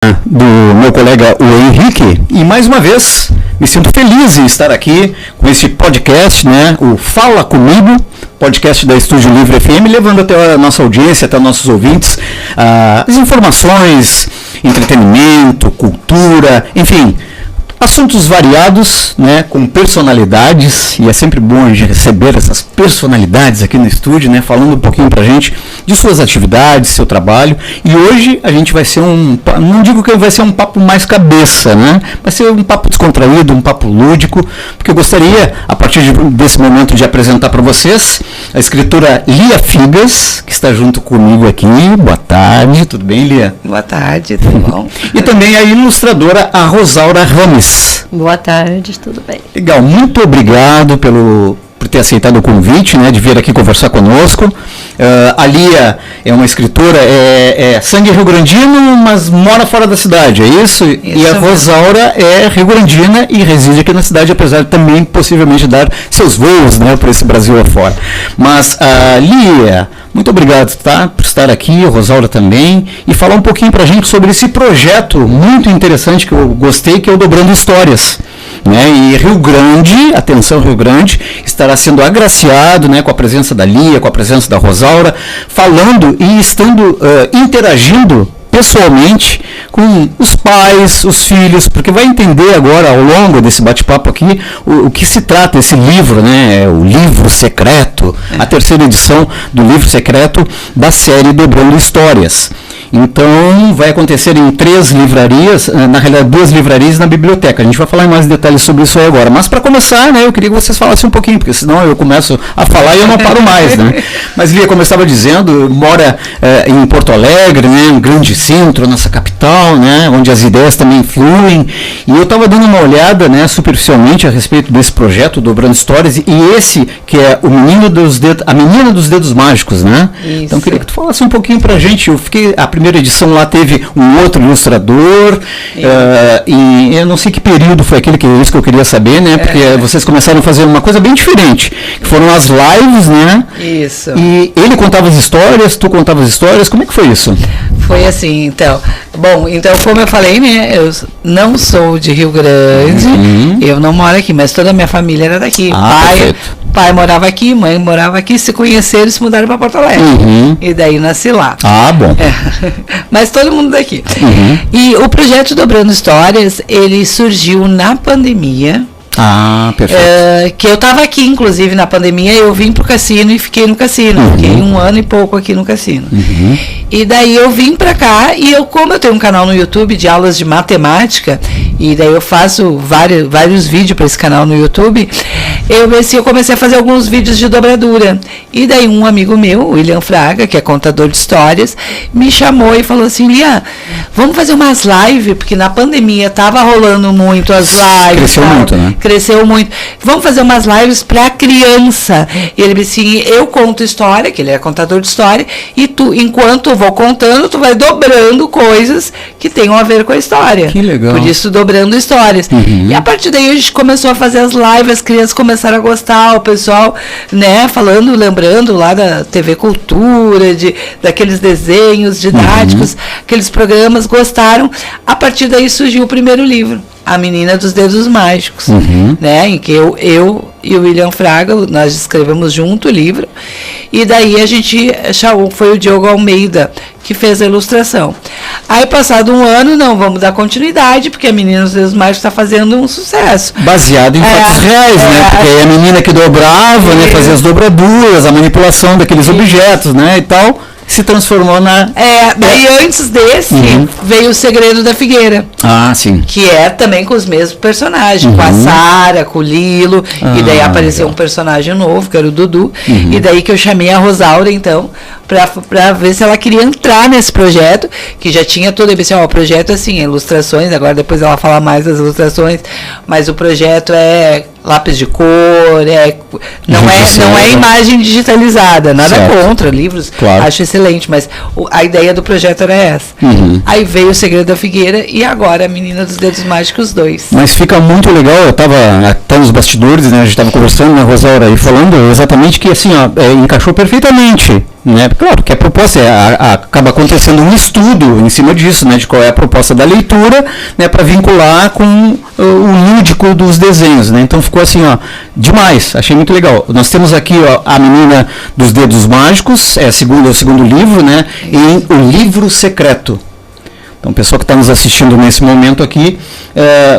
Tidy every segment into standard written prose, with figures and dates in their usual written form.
do meu colega o Henrique, e mais uma vez me sinto feliz em estar aqui com esse podcast, né, o Fala Comigo, podcast da Estúdio Livre FM, levando até a nossa audiência, até nossos ouvintes, as informações, entretenimento, cultura, enfim, assuntos variados, né, com personalidades, e é sempre bom a gente receber essas personalidades aqui no estúdio, né, falando um pouquinho pra gente de suas atividades, seu trabalho. E hoje a gente vai ser não digo que vai ser um papo mais cabeça, né, vai ser um papo descontraído, um papo lúdico, porque eu gostaria, a partir desse momento, de apresentar para vocês a escritora Lia Figas, que está junto comigo aqui. Boa tarde, tudo bem, Lia? Boa tarde, tudo bom? E também a ilustradora, a Rosaura Rames. Boa tarde, tudo bem. Legal, muito obrigado por ter aceitado o convite, né, de vir aqui conversar conosco. A Lia é uma escritora, é sangue rio-grandino, mas mora fora da cidade, é isso? E a Rosaura é rio-grandina e reside aqui na cidade, apesar de também possivelmente dar seus voos, né, por esse Brasil afora. Mas, Lia, muito obrigado, tá, por estar aqui, a Rosaura também, e falar um pouquinho pra gente sobre esse projeto muito interessante que eu gostei, que é o Dobrando Histórias. Né? E Rio Grande, atenção Rio Grande, estará sendo agraciado, né, com a presença da Lia, com a presença da Rosaura, falando e estando interagindo pessoalmente com os pais, os filhos, porque vai entender agora, ao longo desse bate-papo aqui, o que se trata esse livro, né, o Livro Secreto, a terceira edição do Livro Secreto da série Dobrando Histórias. Então, vai acontecer em 3 livrarias, na realidade 2 livrarias na biblioteca. A gente vai falar em mais detalhes sobre isso aí agora. Mas, para começar, né, eu queria que vocês falassem um pouquinho, porque senão eu começo a falar e eu não paro mais, né? Mas, Lia, como eu estava dizendo, mora em Porto Alegre, né, um grande centro, nossa capital, né, onde as ideias também fluem. E eu estava dando uma olhada, né, superficialmente a respeito desse projeto, Dobrando Histórias, e esse que é a Menina dos Dedos Mágicos, né? Isso. Então, eu queria que tu falasse um pouquinho pra gente. A primeira edição lá teve um outro ilustrador, e eu não sei que período foi aquele, que é isso que eu queria saber, né? Porque vocês começaram a fazer uma coisa bem diferente, que foram as lives, né? Isso. E ele contava as histórias, tu contava as histórias, como é que foi isso? Foi assim, então. Bom, então, como eu falei, né, eu não sou de Rio Grande, eu não moro aqui, mas toda a minha família era daqui. Pai morava aqui, mãe morava aqui, se conheceram e se mudaram para Porto Alegre. E daí nasci lá. Ah, bom. Mas todo mundo daqui. E o projeto Dobrando Histórias, ele surgiu na pandemia. Ah, perfeito. Que eu estava aqui, inclusive, na pandemia, eu vim pro cassino e fiquei no cassino. Fiquei 1 ano e pouco aqui no cassino. E daí eu vim para cá e como eu tenho um canal no YouTube de aulas de matemática, e daí eu faço vários vídeos para esse canal no YouTube, eu comecei a fazer alguns vídeos de dobradura. E daí um amigo meu, o William Fraga, que é contador de histórias, me chamou e falou assim: Lia, vamos fazer umas lives, porque na pandemia tava rolando muito as lives. Cresceu muito, né? Cresceu muito. Vamos fazer umas lives para criança. E ele disse assim: eu conto história, que ele é contador de história, e tu, enquanto eu vou contando, tu vai dobrando coisas que tenham a ver com a história. Que legal. Por isso, Dobrando Histórias. E a partir daí a gente começou a fazer as lives, as crianças começaram a gostar, o pessoal, né, falando, lembrando lá da TV Cultura, daqueles desenhos didáticos, aqueles programas, gostaram. A partir daí surgiu o primeiro livro, A Menina dos Dedos Mágicos, né, em que eu e o William Fraga, nós escrevemos junto o livro, e daí a gente chamou, foi o Diogo Almeida que fez a ilustração. Aí, passado 1 ano, não, vamos dar continuidade, porque a Menina dos Dedos Mágicos está fazendo um sucesso. Baseado em fatos reais, né? Porque aí a menina que dobrava, né, fazia as dobraduras, a manipulação daqueles objetos, né, e tal, se transformou na... Daí antes desse, veio O Segredo da Figueira. Ah, sim. Que é também com os mesmos personagens, com a Sara, com o Lilo, e daí apareceu um personagem novo, que era o Dudu, e daí que eu chamei a Rosaura, então, para ver se ela queria entrar nesse projeto, que já tinha todo o projeto assim, ilustrações, agora depois ela fala mais das ilustrações, mas o projeto é lápis de cor, não é imagem digitalizada, nada contra, livros, acho excelente, mas a ideia do projeto era essa. Aí veio O Segredo da Figueira e agora A Menina dos Dedos Mágicos 2. Mas fica muito legal, eu estava até nos bastidores, né, a gente estava conversando, né, Rosaura, e falando exatamente que assim, encaixou perfeitamente né? Claro que a proposta acaba acontecendo um estudo em cima disso, né? De qual é a proposta da leitura, né? Para vincular com o lúdico dos desenhos, né? Então ficou assim, ó, demais, achei muito legal. Nós temos aqui, ó, a Menina dos Dedos Mágicos, o segundo livro, né? Em O Livro Secreto. Então, o pessoal que está nos assistindo nesse momento aqui,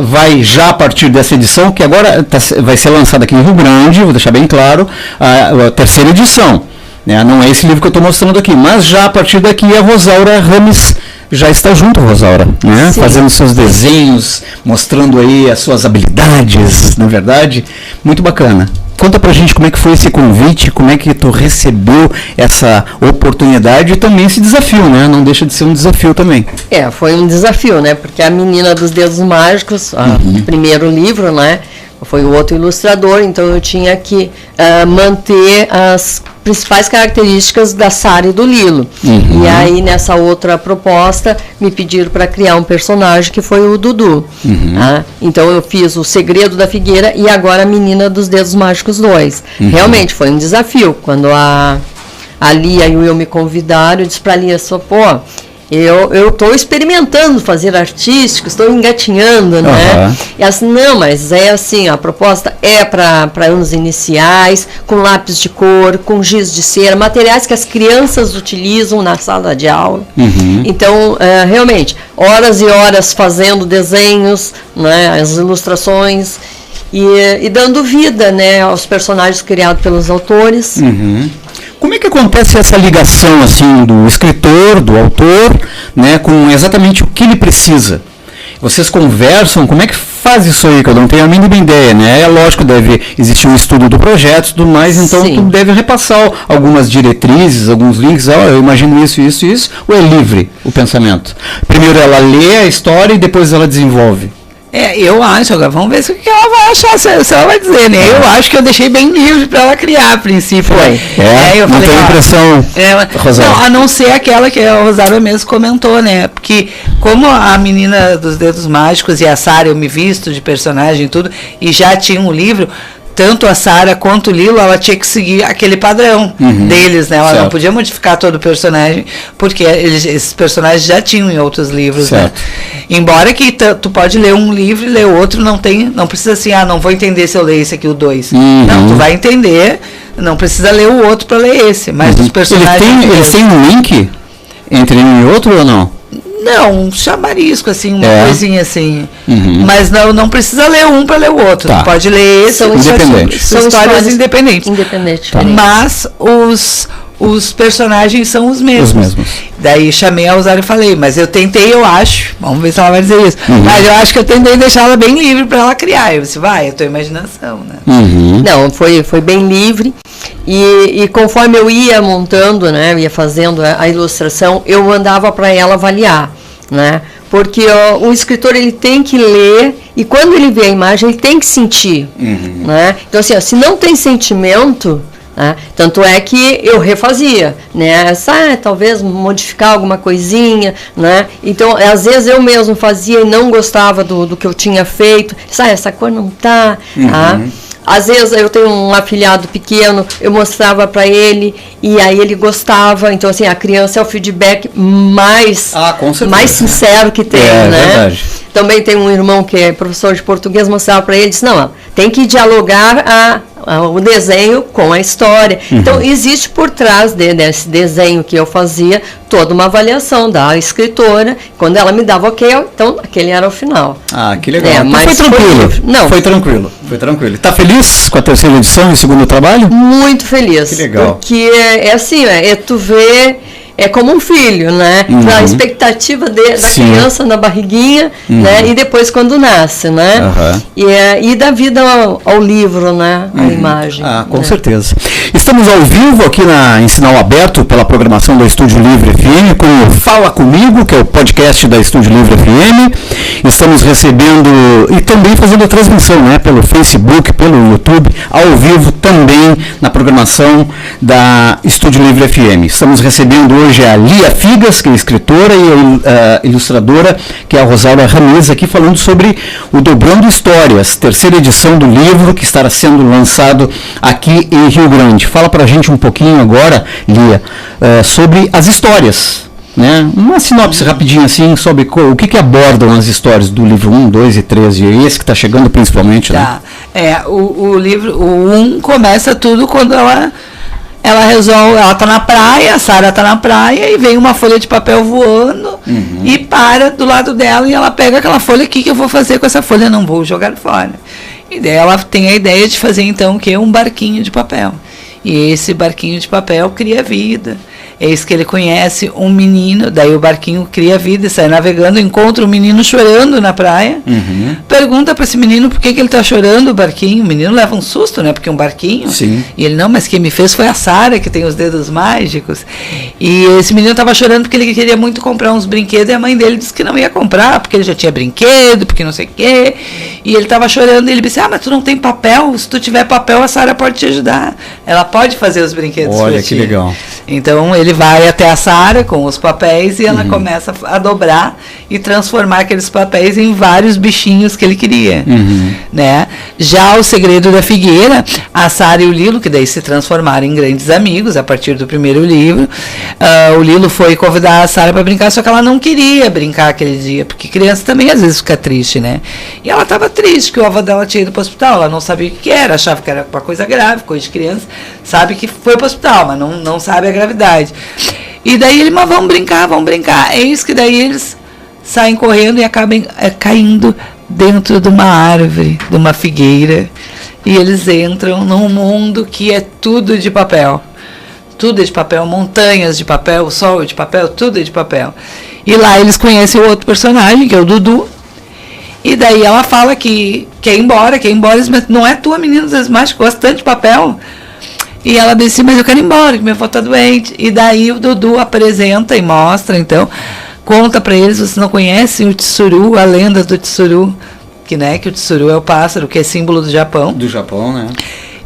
vai já a partir dessa edição, que agora vai ser lançada aqui em Rio Grande, vou deixar bem claro, a terceira edição. Né? Não é esse livro que eu estou mostrando aqui, mas já a partir daqui a Rosaura Rames já está junto, Rosaura, né? Fazendo seus desenhos, mostrando aí as suas habilidades, na verdade, muito bacana. Conta pra gente como é que foi esse convite, como é que tu recebeu essa oportunidade e também esse desafio, né? Não deixa de ser um desafio também. Foi um desafio, né? Porque a Menina dos Dedos Mágicos, o primeiro livro, né? Foi o outro ilustrador, então eu tinha que manter as principais características da Sara e do Lilo. E aí, nessa outra proposta, me pediram para criar um personagem que foi o Dudu. Tá? Então, eu fiz O Segredo da Figueira e agora a Menina dos Dedos Mágicos 2. Realmente, foi um desafio. Quando a Lia e o Will me convidaram, eu disse para a Lia, pô, eu estou experimentando fazer artístico, estou engatinhando, né? E assim, não, mas é assim, a proposta é para anos iniciais, com lápis de cor, com giz de cera, materiais que as crianças utilizam na sala de aula. Então, realmente, horas e horas fazendo desenhos, né, as ilustrações e dando vida, né, aos personagens criados pelos autores. Como é que acontece essa ligação assim do escritor, do autor, né, com exatamente o que ele precisa? Vocês conversam? Como é que faz isso aí? Que eu não tenho a mínima ideia, né? É lógico, deve existir um estudo do projeto e tudo mais, então tu deve repassar algumas diretrizes, alguns links, eu imagino isso, ou é livre o pensamento? Primeiro ela lê a história e depois ela desenvolve. Eu acho, agora vamos ver o que ela vai achar, se ela vai dizer, né? Eu acho que eu deixei bem livre para ela criar a princípio. Eu não falei, tenho impressão, Rosário. Não, a não ser aquela que a Rosário mesmo comentou, né? Porque como a Menina dos Dedos Mágicos e a Sara, eu me visto de personagem e tudo, e já tinha um livro, tanto a Sara quanto o Lilo, ela tinha que seguir aquele padrão deles, né? Ela não podia modificar todo o personagem, porque esses personagens já tinham em outros livros, né? Embora que tu pode ler um livro e ler outro, não precisa assim, não vou entender se eu ler esse aqui, o 2. Não, tu vai entender, não precisa ler o outro para ler esse, mas os personagens... Eles têm um link entre um e outro ou não? Não, um chamarisco, assim, uma coisinha assim. Mas não precisa ler um para ler o outro. Tu pode ler esse. São histórias independentes. Tá. Mas os personagens são os mesmos. Daí chamei a Rosário e falei, mas eu tentei, eu acho, vamos ver se ela vai dizer isso, mas eu acho que eu tentei deixar ela bem livre para ela criar. Eu disse, é tua imaginação, né? Não, foi bem livre. E conforme eu ia montando, né, ia fazendo a ilustração, eu mandava para ela avaliar, né? Porque o escritor ele tem que ler e quando ele vê a imagem ele tem que sentir, né? Então assim, se não tem sentimento, né, tanto é que eu refazia, né? Talvez modificar alguma coisinha, né? Então às vezes eu mesmo fazia e não gostava do que eu tinha feito. Essa cor não tá. Às vezes eu tenho um afilhado pequeno, eu mostrava para ele e aí ele gostava. Então, assim, a criança é o feedback mais sincero que tem, né? Verdade. Também tem um irmão que é professor de português, mostrava para ele, disse, não, tem que dialogar o desenho com a história. Então, existe por trás desse desenho que eu fazia toda uma avaliação da escritora. Quando ela me dava ok, então aquele era o final. Que legal. Mas foi tranquilo. Foi tranquilo. Tá feliz com a terceira edição e o segundo trabalho? Muito feliz. Que legal. Porque tu vê... É como um filho, né? A expectativa da criança na barriguinha, né? E depois quando nasce, né? E dá vida ao livro, né? A imagem. Com certeza. Estamos ao vivo aqui em sinal aberto pela programação da Estúdio Livre FM com o Fala Comigo, que é o podcast da Estúdio Livre FM. Estamos recebendo e também fazendo a transmissão, né? Pelo Facebook, pelo YouTube, ao vivo também na programação da Estúdio Livre FM. Estamos recebendo hoje hoje é a Lia Figas, que é escritora, e a ilustradora, que é a Rosália Ramires, aqui falando sobre o Dobrando Histórias, terceira edição do livro, que estará sendo lançado aqui em Rio Grande. Fala pra gente um pouquinho agora, Lia, sobre as histórias. Né? Uma sinopse rapidinha assim sobre o que abordam as histórias do livro 1, 2 e 3, e esse que está chegando principalmente. Tá. Né? O livro, o 1 começa tudo quando ela resolve, ela tá na praia, a Sara tá na praia e vem uma folha de papel voando e para do lado dela e ela pega aquela folha, o que eu vou fazer com essa folha? Não vou jogar fora. E daí ela tem a ideia de fazer então o que? Um barquinho de papel. E esse barquinho de papel cria vida. Eis que ele conhece um menino, daí o barquinho cria vida e sai navegando, encontra um menino chorando na praia, pergunta para esse menino por que ele está chorando, o barquinho. O menino leva um susto, né? Porque é um barquinho. Sim. E ele, não, mas quem me fez foi a Sara, que tem os dedos mágicos. E esse menino estava chorando porque ele queria muito comprar uns brinquedos e a mãe dele disse que não ia comprar, porque ele já tinha brinquedo, porque não sei o quê. E ele estava chorando e ele disse, mas tu não tem papel? Se tu tiver papel, a Sara pode te ajudar. Ela pode fazer os brinquedos para ti. Olha, que legal. Então ele vai até a Sara com os papéis e ela começa a dobrar e transformar aqueles papéis em vários bichinhos que ele queria. Né? Já o Segredo da Figueira, a Sara e o Lilo, que daí se transformaram em grandes amigos a partir do primeiro livro. O Lilo foi convidar a Sara para brincar, só que ela não queria brincar aquele dia, porque criança também às vezes fica triste, né? E ela estava triste que o avô dela tinha ido para o hospital, ela não sabia o que era, achava que era uma coisa grave, coisa de criança, sabe que foi para o hospital, mas não sabe a gravidade. E daí ele, mas vamos brincar. É isso que daí eles saem correndo e acabam caindo dentro de uma árvore, de uma figueira. E eles entram num mundo que é tudo de papel. Tudo é de papel, montanhas de papel, o sol é de papel, tudo é de papel. E lá eles conhecem o outro personagem, que é o Dudu. E daí ela fala que quer ir embora, mas não é tua, menina das mágicas, gosta tanto de papel. E ela disse, mas eu quero ir embora, que minha avó está doente. E daí o Dudu apresenta e mostra, então, conta para eles, vocês não conhecem o Tsuru, a lenda do Tsuru, que o Tsuru é o pássaro, que é símbolo do Japão. Do Japão, né?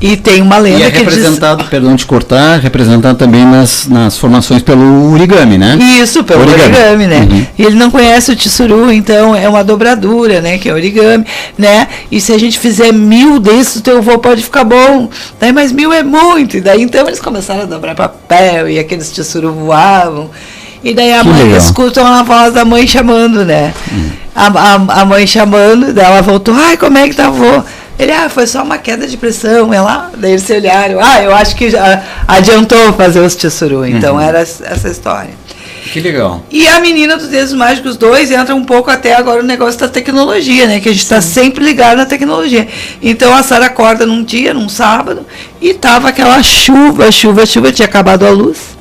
E tem uma lenda que representado, perdão de cortar, representado também nas formações pelo origami, né? Isso, pelo origami, né? E ele não conhece o Tsuru, então é uma dobradura, né? Que é origami, né? E se a gente fizer 1000 desses, o teu avô pode ficar bom. Daí, mas 1000 é muito. E daí, então, eles começaram a dobrar papel e aqueles Tsuru voavam. E daí a mãe escuta a voz da mãe chamando, né? A mãe chamando, daí ela voltou, ai, como é que tá o avô? Ele, foi só uma queda de pressão. Daí eles se olharam, eu acho que já adiantou fazer os Tsuru. Então era essa história. Que legal. E a Menina dos Dedos Mágicos 2 entra um pouco até agora o negócio da tecnologia, né? Que a gente está sempre ligado na tecnologia. Então a Sara acorda num dia, num sábado, e tava aquela chuva, tinha acabado a luz.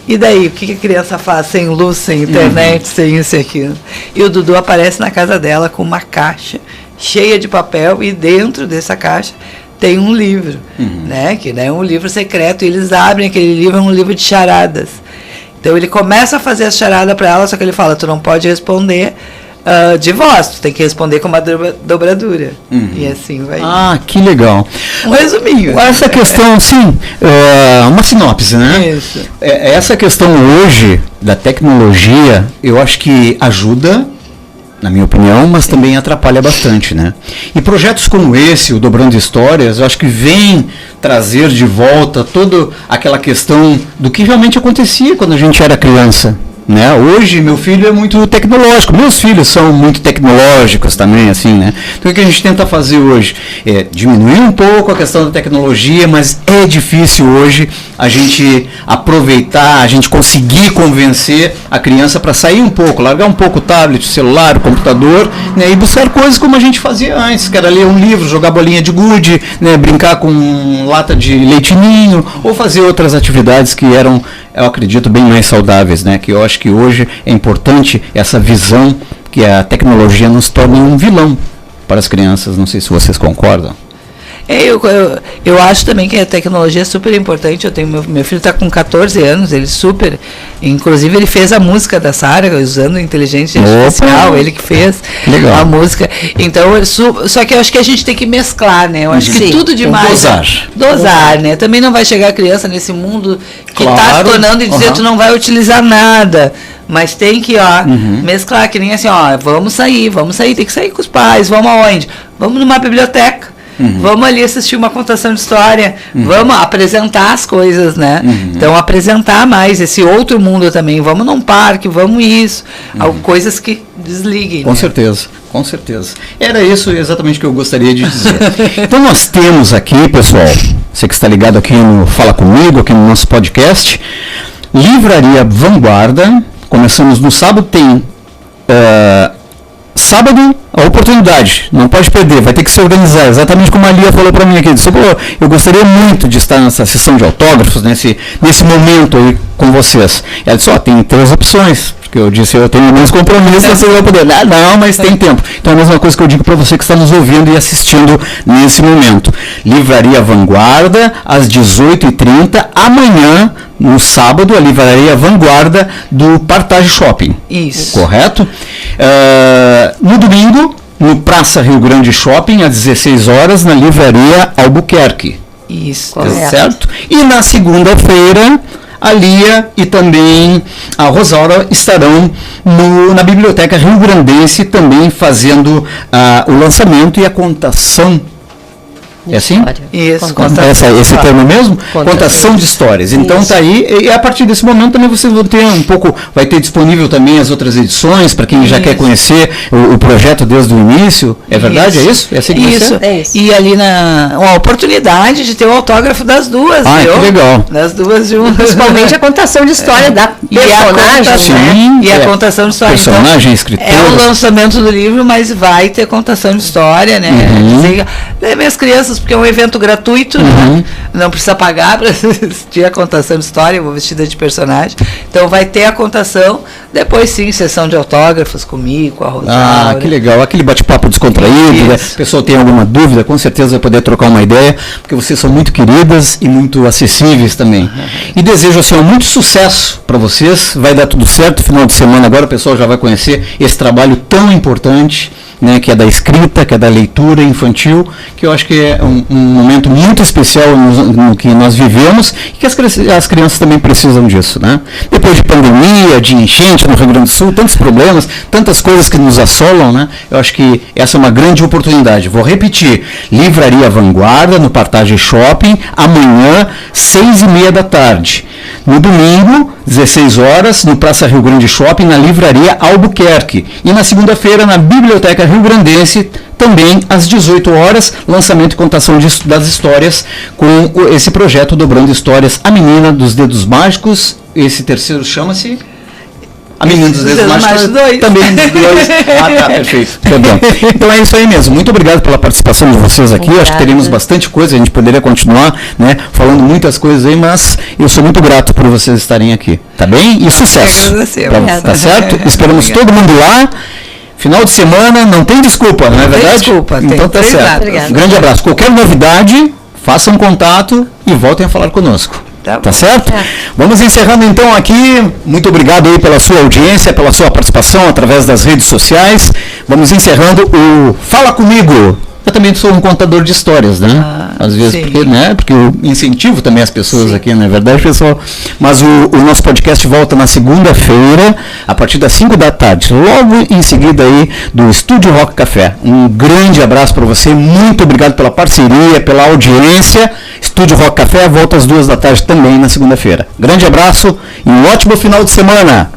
E daí, o que a criança faz sem luz, sem internet, sem isso e aquilo? E o Dudu aparece na casa dela com uma caixa cheia de papel e dentro dessa caixa tem um livro, né? Que é um livro secreto. E eles abrem aquele livro, é um livro de charadas. Então ele começa a fazer a charada para ela, só que ele fala, tu não pode responder de voz, tu tem que responder com uma dobradura. E assim vai. Que legal. Um resuminho. Essa questão, sim, uma sinopse, né? Isso. Essa questão hoje da tecnologia, eu acho que ajuda, na minha opinião, mas também atrapalha bastante, né? E projetos como esse, o Dobrando Histórias, eu acho que vem trazer de volta toda aquela questão do que realmente acontecia quando a gente era criança. Né? Hoje meu filho é muito tecnológico, meus filhos são muito tecnológicos também, assim, né? Então o que a gente tenta fazer hoje é diminuir um pouco a questão da tecnologia, mas é difícil hoje a gente aproveitar, a gente conseguir convencer a criança para sair um pouco, largar um pouco o tablet, o celular, o computador, né? E buscar coisas como a gente fazia antes, que era ler um livro, jogar bolinha de gude, né? Brincar com lata de leite ninho, ou fazer outras atividades que eram, eu acredito, bem mais saudáveis, né? Que eu acho que hoje é importante essa visão que a tecnologia nos torna um vilão para as crianças. Não sei se vocês concordam. Eu acho também que a tecnologia é super importante. Eu tenho meu filho está com 14 anos, ele super, inclusive ele fez a música da Sarah usando inteligência artificial, ele que fez a música. Então, só que eu acho que a gente tem que mesclar, né? Eu acho que tudo demais dosar, né? Também não vai chegar a criança nesse mundo que está se tornando e dizer tu não vai utilizar nada. Mas tem que, mesclar, que nem assim, vamos sair, tem que sair com os pais, vamos aonde? Vamos numa biblioteca. Vamos ali assistir uma contação de história, vamos apresentar as coisas, né? Então, apresentar mais esse outro mundo também. Vamos num parque, vamos isso. Coisas que desliguem. Com certeza, com certeza. Era isso exatamente que eu gostaria de dizer. Então, nós temos aqui, pessoal, você que está ligado aqui no Fala Comigo, aqui no nosso podcast, Livraria Vanguarda. Começamos no sábado, tem... sábado, a oportunidade, não pode perder, vai ter que se organizar, exatamente como a Lia falou para mim aqui, disse, eu gostaria muito de estar nessa sessão de autógrafos, nesse momento aí com vocês. Ela disse, tem 3 opções, porque eu disse, eu tenho menos compromisso, você vai poder, não, mas tem tempo. Então é a mesma coisa que eu digo para você que está nos ouvindo e assistindo nesse momento. Livraria Vanguarda, às 18h30, amanhã, no sábado, a Livraria Vanguarda do Partage Shopping. Isso. Correto? No domingo, no Praça Rio Grande Shopping, às 16 horas, na Livraria Albuquerque. Isso. Correto. Certo? E na segunda-feira, a Lia e também a Rosaura estarão na Biblioteca Rio Grandense também fazendo o lançamento e a contação. É assim? Isso, esse termo mesmo? Contação de histórias. Então tá aí, e a partir desse momento também vocês vão ter vai ter disponível também as outras edições, para quem já quer conhecer o projeto desde o início. É verdade? É isso? É assim que é isso. E ali uma oportunidade de ter o autógrafo das duas, viu? Que legal. Das duas juntas. Principalmente a contação de história da personagem. E a contação de história. Personagem, escritora. É o lançamento do livro, mas vai ter contação de história, né? Minhas crianças, porque é um evento gratuito, né? Não precisa pagar para assistir a contação de história, eu vou vestida de personagem. Então vai ter a contação, depois sim, sessão de autógrafos comigo, com a Rosaura. Que legal, aquele bate-papo descontraído, né? A pessoa tem alguma dúvida, com certeza vai poder trocar uma ideia, porque vocês são muito queridas e muito acessíveis também. E desejo assim, muito sucesso para vocês, vai dar tudo certo, final de semana agora o pessoal já vai conhecer esse trabalho tão importante, né, que é da escrita, que é da leitura infantil, que eu acho que é um momento muito especial no que nós vivemos e que as crianças também precisam disso, né? Depois de pandemia, de enchente no Rio Grande do Sul, tantos problemas, tantas coisas que nos assolam, né? Eu acho que essa é uma grande oportunidade. Vou repetir, Livraria Vanguarda, no Partage Shopping, amanhã, 6h30 da tarde. No domingo, 16 horas, no Praça Rio Grande Shopping, na Livraria Albuquerque. E na segunda-feira, na Biblioteca Rio Grandense, também às 18 horas, lançamento e contação das histórias com esse projeto Dobrando Histórias, A Menina dos Dedos Mágicos. Esse terceiro chama-se... A Menina dos Dedos Mágicos. Também dos dois. Perfeito. Perdão. Então é isso aí mesmo. Muito obrigado pela participação de vocês aqui. Acho que teríamos bastante coisa, a gente poderia continuar, né, falando muitas coisas aí, mas eu sou muito grato por vocês estarem aqui. Tá bem? E sucesso. Tá certo? Esperamos todo mundo lá. Final de semana, não tem desculpa, não é verdade? Desculpa, então tá certo. Um grande abraço. Qualquer novidade, façam contato e voltem a falar conosco. Tá certo? Vamos encerrando então aqui. Muito obrigado aí pela sua audiência, pela sua participação através das redes sociais. Vamos encerrando o Fala Comigo. Eu também sou um contador de histórias, né? Às vezes, porque eu incentivo também as pessoas aqui, não é verdade, pessoal? Mas o nosso podcast volta na segunda-feira, a partir das 5 da tarde, logo em seguida aí do Estúdio Rock Café. Um grande abraço para você, muito obrigado pela parceria, pela audiência. Estúdio Rock Café volta às 2 da tarde também na segunda-feira. Grande abraço e um ótimo final de semana!